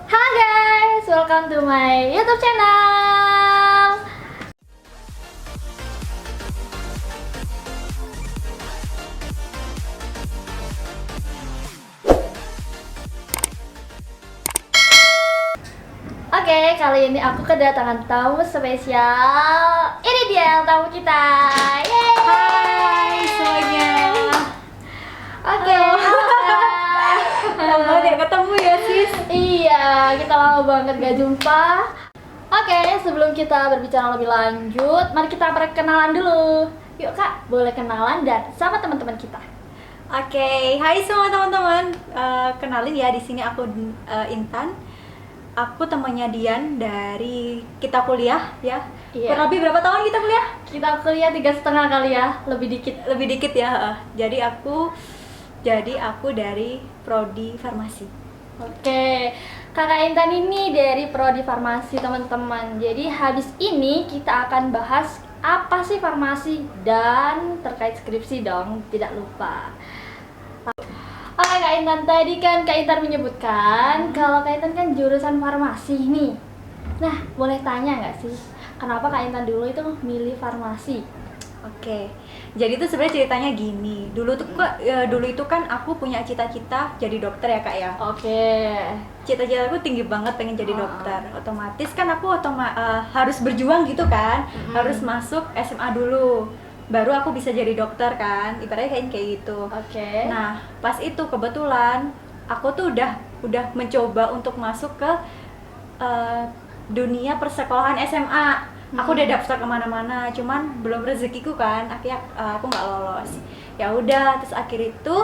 Halo guys, welcome to my YouTube channel. Oke, kali ini aku kedatangan tamu spesial. Ini dia tamu kita. Yeay. Hai semuanya. Oke, halo, Kak. Lama banget ya ketemu ya sis. Iya, kita lama banget gak jumpa. Oke, sebelum kita berbicara lebih lanjut, mari kita perkenalan dulu. Yuk Kak, boleh kenalan dan sama teman-teman kita. Oke, hai semua teman-teman. Kenalin ya, di sini aku Intan. Aku temannya Dian dari kita kuliah ya. Iya. Kurang lebih berapa tahun kita kuliah? Kita kuliah 3,5 kali ya, lebih dikit. Lebih dikit ya. Jadi aku dari prodi farmasi. Oke, Kakak Intan ini dari Prodi Farmasi teman-teman. Jadi habis ini kita akan bahas apa sih farmasi dan terkait skripsi dong, tidak lupa. Oke Kak Intan, tadi kan Kak Intan menyebutkan kalau Kak Intan kan jurusan farmasi nih. Nah, boleh tanya nggak sih, kenapa Kak Intan dulu itu milih farmasi? Oke, jadi itu sebenarnya ceritanya gini. Dulu itu kan aku punya cita-cita jadi dokter ya kak ya. Oke. Cita-cita aku tinggi banget pengen jadi dokter. Otomatis kan aku harus berjuang gitu kan. Harus masuk SMA dulu. Baru aku bisa jadi dokter kan. Ibaratnya kayak gitu. Oke. Nah, pas itu kebetulan aku tuh udah mencoba untuk masuk ke dunia persekolahan SMA. Aku udah daftar kemana-mana, cuman belum rezekiku kan. Akhirnya aku nggak lolos. Ya udah, terus akhir itu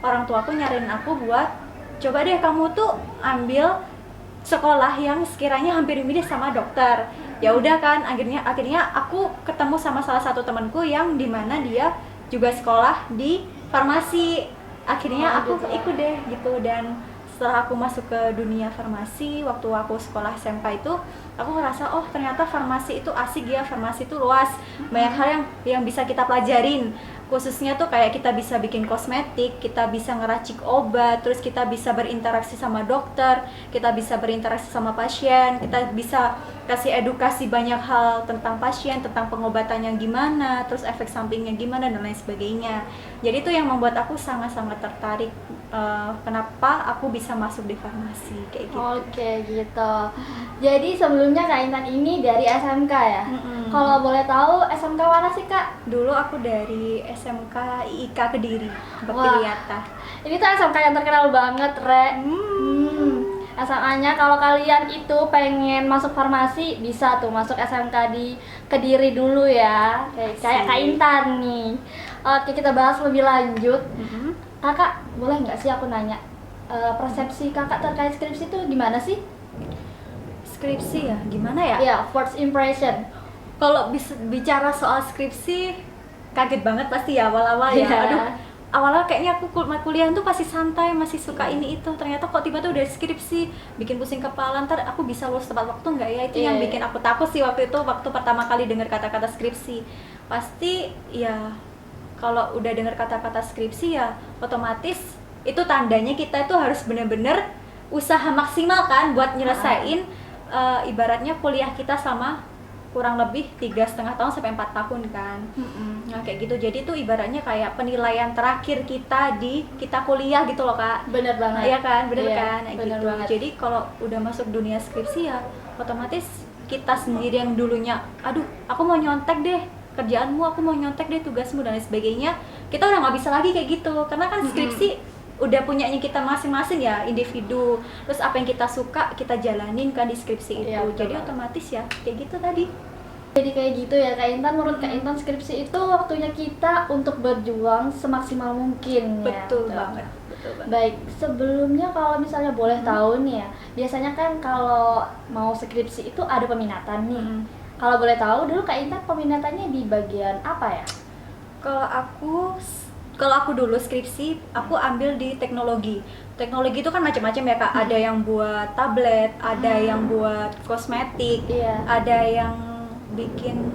orang tua aku nyariin aku buat coba deh kamu tuh ambil sekolah yang sekiranya hampir mirip sama dokter. Ya udah kan, akhirnya aku ketemu sama salah satu temanku yang dimana dia juga sekolah di farmasi. Akhirnya aku gitu. ikut deh gitu. Dan setelah aku masuk ke dunia farmasi, waktu aku sekolah SMK itu aku ngerasa oh ternyata farmasi itu asik ya, farmasi itu luas, banyak hal yang bisa kita pelajarin. Khususnya tuh kayak kita bisa bikin kosmetik, kita bisa ngeracik obat, terus kita bisa berinteraksi sama dokter, kita bisa berinteraksi sama pasien, kita bisa kasih edukasi banyak hal tentang pasien, tentang pengobatannya gimana, terus efek sampingnya gimana dan lain sebagainya. Jadi itu yang membuat aku sangat-sangat tertarik kenapa aku bisa masuk di farmasi kayak gitu. Oke gitu. Jadi sebelumnya Kak Intan ini dari SMK ya. Kalau boleh tahu SMK mana sih Kak? Dulu aku dari SMK IIK Kediri, Bakti Wah. Wiyata. Ini tuh SMK yang terkenal banget, Re. SMA-nya kalau kalian itu pengen masuk farmasi bisa tuh masuk SMK di Kediri dulu ya. Kayak Kak Intan nih. Oke, kita bahas lebih lanjut. Kakak, boleh nggak sih aku nanya persepsi kakak terkait skripsi itu gimana sih? Skripsi ya, gimana ya? Ya, first impression. Kalau bicara soal skripsi, kaget banget pasti ya awal-awal ya. Iya. Aduh, awal-awal kayaknya aku kuliah tuh pasti santai, masih suka ini itu. Ternyata kok tiba-tiba udah skripsi, bikin pusing kepala. Ntar aku bisa lulus tepat waktu nggak ya? Itu yang Iya. bikin aku takut sih waktu itu, waktu pertama kali dengar kata-kata skripsi. Pasti ya, kalau udah dengar kata-kata skripsi ya, otomatis itu tandanya kita itu harus bener-bener usaha maksimal kan buat nyelesain ibaratnya kuliah kita sama kurang lebih 3,5 tahun sampai 4 tahun kan. Nah kayak gitu, jadi itu ibaratnya kayak penilaian terakhir kita kuliah gitu loh kak. Bener banget. Iya kan, bener Iya, kan, kayak bener gitu. banget. Jadi kalau udah masuk dunia skripsi ya otomatis kita sendiri yang dulunya aduh aku mau nyontek deh kerjaanmu, aku mau nyontek deh tugasmu dan lain sebagainya, kita udah nggak bisa lagi kayak gitu karena kan skripsi udah punyanya kita masing-masing ya, individu. Terus apa yang kita suka kita jalanin kan di skripsi itu. Iya, betul Jadi banget. otomatis ya kayak gitu tadi. Jadi kayak gitu ya Kak Intan, menurut Kak Intan skripsi itu waktunya kita untuk berjuang semaksimal mungkin ya. Betul banget. Baik, sebelumnya kalau misalnya boleh tahu nih ya, biasanya kan kalau mau skripsi itu ada peminatan nih. Kalau boleh tahu dulu Kak Intan peminatannya di bagian apa ya? Kalau aku dulu skripsi, aku ambil di teknologi. Teknologi itu kan macam-macam ya kak. Ada yang buat tablet, ada yang buat kosmetik, Iya. ada yang bikin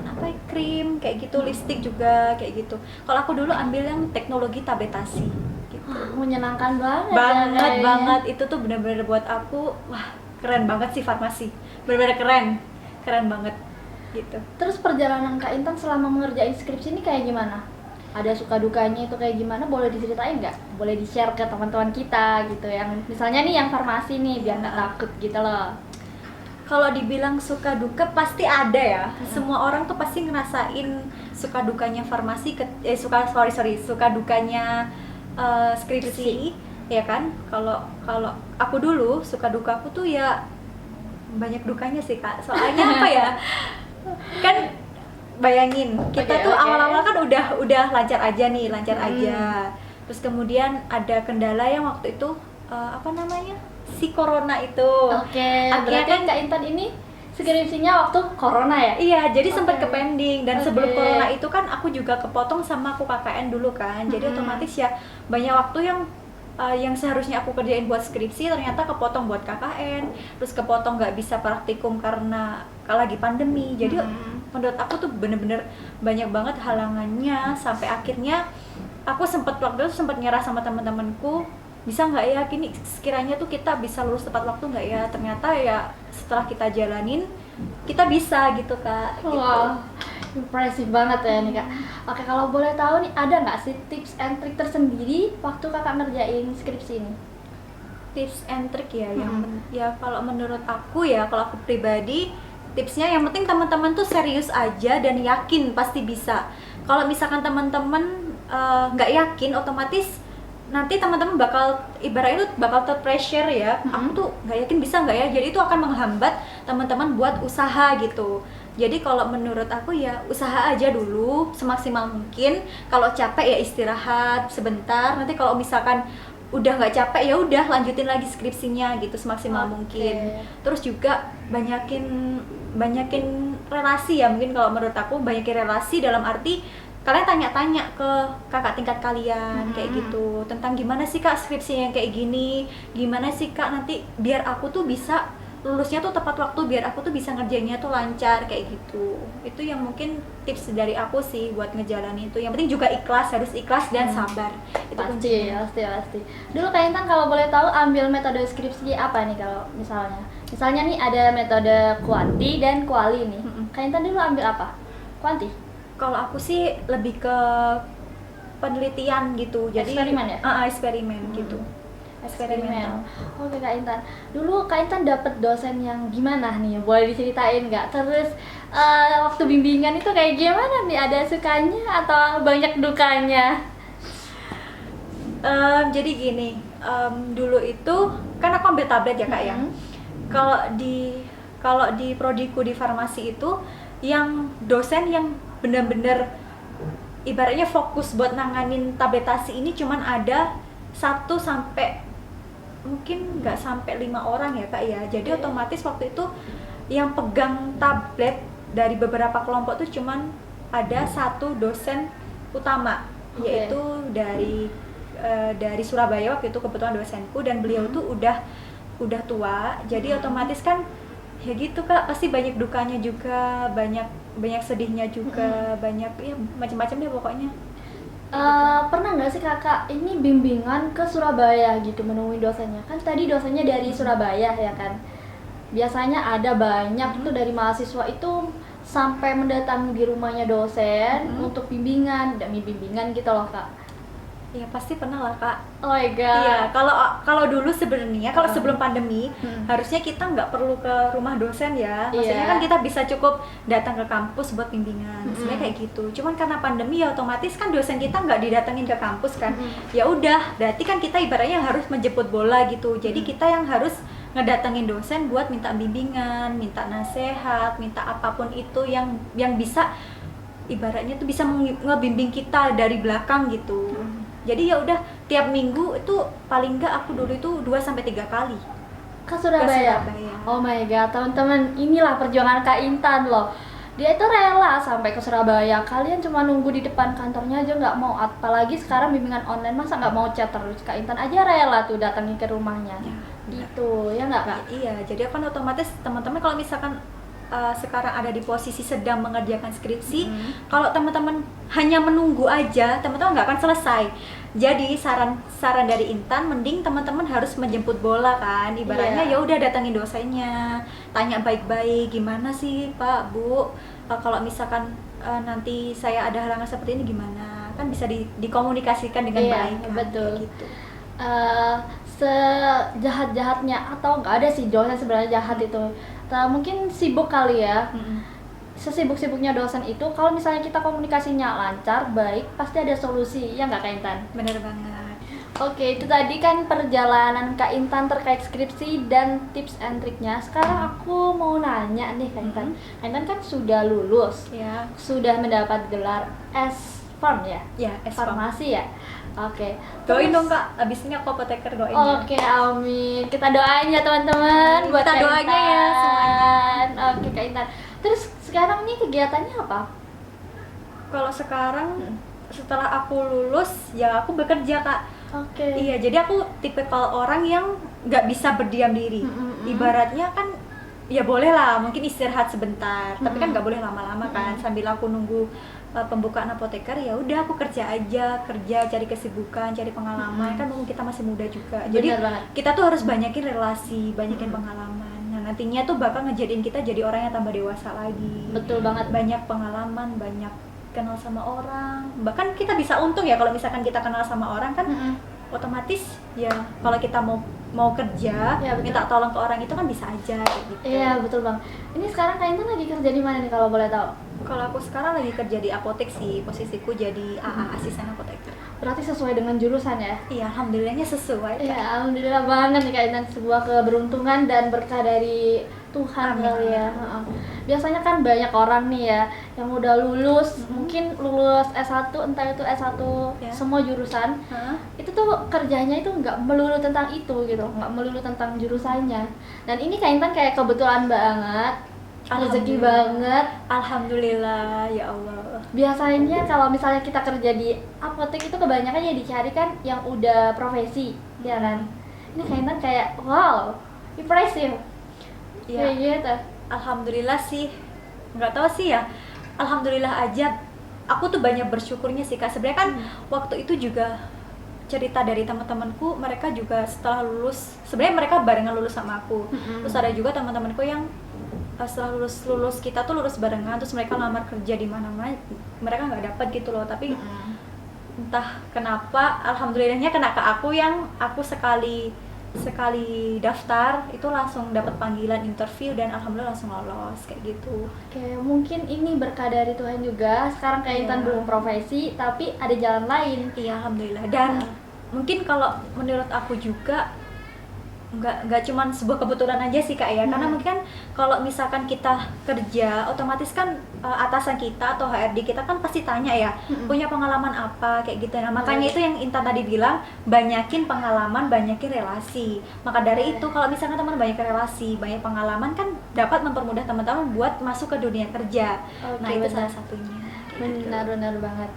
krim kayak gitu, lipstick juga kayak gitu. Kalau aku dulu ambil yang teknologi tabletasi gitu. Menyenangkan banget ya Banget kayaknya. banget, itu tuh bener-bener buat aku wah keren banget sih farmasi, benar-benar keren banget gitu. Terus perjalanan Kak Intan selama mengerjain skripsi ini kayak gimana? Ada suka dukanya itu kayak gimana? Boleh diceritain nggak? Boleh di-share ke teman-teman kita gitu, yang misalnya nih yang farmasi nih, biar nggak takut gitu loh. Kalau dibilang suka duka pasti ada ya. Semua orang tuh pasti ngerasain suka dukanya farmasi, suka dukanya skripsi, ya kan? Kalau aku dulu suka dukaku tuh ya banyak dukanya sih Kak. Soalnya apa ya? Kan bayangin kita tuh awal-awal kan udah lancar aja nih, aja. Terus kemudian ada kendala yang waktu itu apa namanya? Si corona itu. Berarti kan Kak Intan ini skripsinya waktu corona ya? Iya, jadi sempat ke pending dan sebelum corona itu kan aku juga kepotong sama aku KKN dulu kan. Jadi otomatis ya banyak waktu yang seharusnya aku kerjain buat skripsi ternyata kepotong buat KKN, terus kepotong nggak bisa praktikum karena lagi pandemi. Jadi menurut aku tuh bener-bener banyak banget halangannya, sampai akhirnya aku waktu itu sempat nyerah sama teman-temanku, bisa nggak ya gini sekiranya tuh kita bisa lulus tepat waktu nggak ya. Ternyata ya setelah kita jalanin kita bisa gitu Kak. Wow, impresif banget ya nih Kak. Oke, kalau boleh tahu nih, ada nggak sih tips and trick tersendiri waktu Kakak ngerjain skripsi ini? Tips and trick ya, ya kalau menurut aku ya, kalau aku pribadi tipsnya yang penting teman-teman tuh serius aja dan yakin pasti bisa. Kalau misalkan teman-teman nggak yakin, otomatis nanti teman-teman ibaratnya itu bakal terpressure ya. Aku tuh nggak yakin bisa nggak ya, jadi itu akan menghambat teman-teman buat usaha gitu. Jadi kalau menurut aku ya usaha aja dulu semaksimal mungkin. Kalau capek ya istirahat sebentar. Nanti kalau misalkan udah nggak capek ya udah lanjutin lagi skripsinya gitu semaksimal mungkin. Terus juga banyakin relasi ya, mungkin kalau menurut aku banyakin relasi dalam arti kalian tanya-tanya ke kakak tingkat kalian kayak gitu tentang gimana sih Kak skripsinya yang kayak gini, gimana sih Kak nanti biar aku tuh bisa lulusnya tuh tepat waktu, biar aku tuh bisa ngerjainnya tuh lancar kayak gitu. Itu yang mungkin tips dari aku sih buat ngejalanin itu. Yang penting juga harus ikhlas dan sabar. Itu pasti. Dulu Kak Intan kalau boleh tahu ambil metode skripsi apa nih, kalau misalnya nih ada metode kuanti dan kuali nih. Kak Intan dulu ambil apa? Kuanti? Kalau aku sih lebih ke penelitian gitu. Jadi eksperimen ya? Eksperimen gitu. Eksperimen. Oke Kak Intan. Dulu Kak Intan dapat dosen yang gimana nih? Boleh diceritain nggak? Terus waktu bimbingan itu kayak gimana nih? Ada sukanya atau banyak dukanya? Jadi gini, dulu itu kan aku ambil tablet ya Kak ya. Kalau di prodiku di farmasi itu yang dosen yang benar-benar ibaratnya fokus buat nanganin tabletasi ini cuman ada 1 sampai mungkin nggak sampai 5 orang ya Kak ya. Jadi otomatis waktu itu yang pegang tablet dari beberapa kelompok tuh cuman ada 1 dosen utama, yaitu dari Surabaya waktu itu kebetulan dosenku, dan beliau tuh udah tua. Jadi otomatis kan ya gitu Kak, pasti banyak dukanya juga, banyak sedihnya juga, banyak ya macam-macam deh pokoknya. Pernah nggak sih Kakak ini bimbingan ke Surabaya gitu menemui dosennya? Kan tadi dosennya dari Surabaya ya kan? Biasanya ada banyak tuh dari mahasiswa itu sampai mendatangi di rumahnya dosen untuk bimbingan, demi bimbingan gitu loh Kak. Ya pasti pernah lah Kak. Oh my god. Iya, kalau dulu sebenarnya kalau sebelum pandemi harusnya kita nggak perlu ke rumah dosen ya. Maksudnya kan kita bisa cukup datang ke kampus buat bimbingan. Sebenarnya kayak gitu. Cuman karena pandemi ya otomatis kan dosen kita nggak didatengin ke kampus kan. Ya udah, berarti kan kita ibaratnya harus menjemput bola gitu. Jadi kita yang harus ngedatengin dosen buat minta bimbingan, minta nasihat, minta apapun itu yang bisa ibaratnya tuh bisa ngebimbing kita dari belakang gitu. Jadi ya udah tiap minggu itu paling enggak aku dulu itu 2-3 kali ke Surabaya. Oh my god, teman-teman, inilah perjuangan Kak Intan loh. Dia itu rela sampai ke Surabaya. Kalian cuma nunggu di depan kantornya aja nggak mau. Apalagi sekarang bimbingan online, masa nggak mau chat terus. Kak Intan aja rela tuh datangin ke rumahnya. Ya, gitu, ya nggak Kak? Iya, jadi kan otomatis teman-teman kalau misalkan sekarang ada di posisi sedang mengerjakan skripsi, kalau teman-teman hanya menunggu aja, teman-teman nggak akan selesai. Jadi saran dari Intan, mending teman-teman harus menjemput bola kan, ibaratnya Iya. ya udah datangin dosennya, tanya baik-baik, gimana sih Pak Bu, kalau misalkan nanti saya ada halangan seperti ini gimana, kan bisa dikomunikasikan dengan Iya, baik kan, betul. kayak gitu. Sejahat-jahatnya atau nggak ada sih dosen sebenarnya jahat itu. Mungkin sibuk kali ya. Sesibuk-sibuknya dosen itu, kalau misalnya kita komunikasinya lancar, baik, pasti ada solusi, ya nggak Kak Intan? Bener banget. Oke, itu tadi kan perjalanan Kak Intan terkait skripsi dan tips and triknya. Sekarang aku mau nanya nih Kak Intan. Kak Intan kan sudah lulus, Ya, sudah mendapat gelar S-Pharm ya? ya, Farmasi ya? Oke. Doain Terus- dong Kak, abis ini aku apoteker, doain ya. Oke, amin. Kita doain ya teman-teman buat Kita Kak doanya ya Intan. semuanya. Oke, Kak Intan. Terus sekarang nih kegiatannya apa? Kalau sekarang setelah aku lulus ya aku bekerja Kak. Oke. Iya, jadi aku tipikal orang yang nggak bisa berdiam diri. Ibaratnya kan ya boleh lah mungkin istirahat sebentar, tapi kan nggak boleh lama-lama kan. Sambil aku nunggu pembukaan apoteker, ya udah aku kerja aja, kerja, cari kesibukan, cari pengalaman. Kan mumpung kita masih muda juga, jadi Benar banget. kita tuh harus banyakin relasi, banyakin pengalaman. Nah nantinya tuh bakal ngejadiin kita jadi orang yang tambah dewasa lagi. Betul banget. Banyak pengalaman, banyak kenal sama orang. Bahkan kita bisa untung ya kalau misalkan kita kenal sama orang kan, otomatis ya kalau kita mau kerja, Ya, betul. minta tolong ke orang itu kan bisa aja kayak gitu. Iya, betul Bang. Ini sekarang Kak Intan lagi kerja di mana nih kalau boleh tahu? Kalau aku sekarang lagi kerja di apotek sih, posisiku jadi AA, asisten apoteker. Berarti sesuai dengan jurusan ya? Iya, alhamdulillahnya sesuai Kak. Iya, alhamdulillah banget nih Kak Intan, sebuah keberuntungan dan berkah dari Tuhan Amin. kali ya. Heeh. Biasanya kan banyak orang nih ya yang udah lulus, mungkin lulus S1, entah itu S1 Ya. semua jurusan, Hah? itu tuh kerjanya itu nggak melulu tentang itu gitu, nggak melulu tentang jurusannya. Dan ini Kak Intan kayak kebetulan banget, rezeki Alhamdulillah. banget. Alhamdulillah, ya Allah. Biasanya kalau misalnya kita kerja di apotek itu kebanyakan ya dicari kan yang udah profesi, ya kan? Ini Kak Intan kayak wow, impressive. Ya, Kayak gitu. alhamdulillah sih. Nggak tahu sih ya. Alhamdulillah aja. Aku tuh banyak bersyukurnya sih Kak. Sebenarnya kan waktu itu juga cerita dari teman-temanku, mereka juga setelah lulus, sebenarnya mereka barengan lulus sama aku. Terus ada juga teman-temanku yang setelah lulus kita tuh lulus barengan, terus mereka lamar kerja di mana-mana, mereka nggak dapat gitu loh. Tapi entah kenapa, alhamdulillahnya kena ke aku, yang aku sekali daftar itu langsung dapat panggilan interview dan alhamdulillah langsung lolos kayak gitu. Oke, mungkin ini berkah dari Tuhan juga. Sekarang Kak Intan Iya. belum profesi, tapi ada jalan lain. Iya, alhamdulillah. Dan mungkin kalau menurut aku juga nggak cuman sebuah kebetulan aja sih Kak ya, karena mungkin kan kalau misalkan kita kerja otomatis kan atasan kita atau HRD kita kan pasti tanya ya, punya pengalaman apa kayak gitu. Nah makanya itu yang Intan tadi bilang, banyakin pengalaman, banyakin relasi. Maka dari itu kalau misalkan teman banyak relasi, banyak pengalaman kan dapat mempermudah teman-teman buat masuk ke dunia kerja. Oke, Nah itu benar. salah satunya kayak gitu. Benar banget.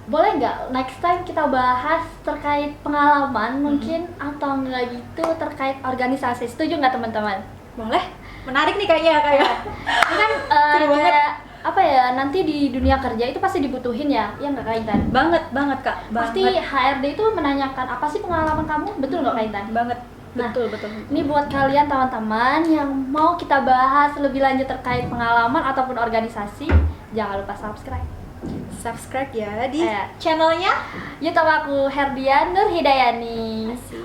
Boleh nggak next time kita bahas terkait pengalaman mungkin, atau nggak gitu terkait organisasi? Setuju nggak teman-teman? Boleh, menarik nih kayaknya ya Kak ya. Ini kan Seru banget. kayak apa ya, nanti di dunia kerja itu pasti dibutuhin ya nggak Kak Intan? banget Kak, Pasti banget. HRD itu menanyakan apa sih pengalaman kamu, betul nggak Kak Intan? Banget, Nah, betul. Ini buat kalian teman-teman yang mau kita bahas lebih lanjut terkait pengalaman ataupun organisasi, jangan lupa Subscribe ya di Iya. channelnya. YouTube aku Herdian Nur Hidayani. Asik.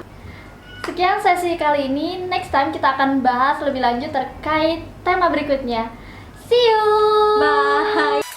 Sekian sesi kali ini. Next time kita akan bahas lebih lanjut terkait tema berikutnya. See you. Bye.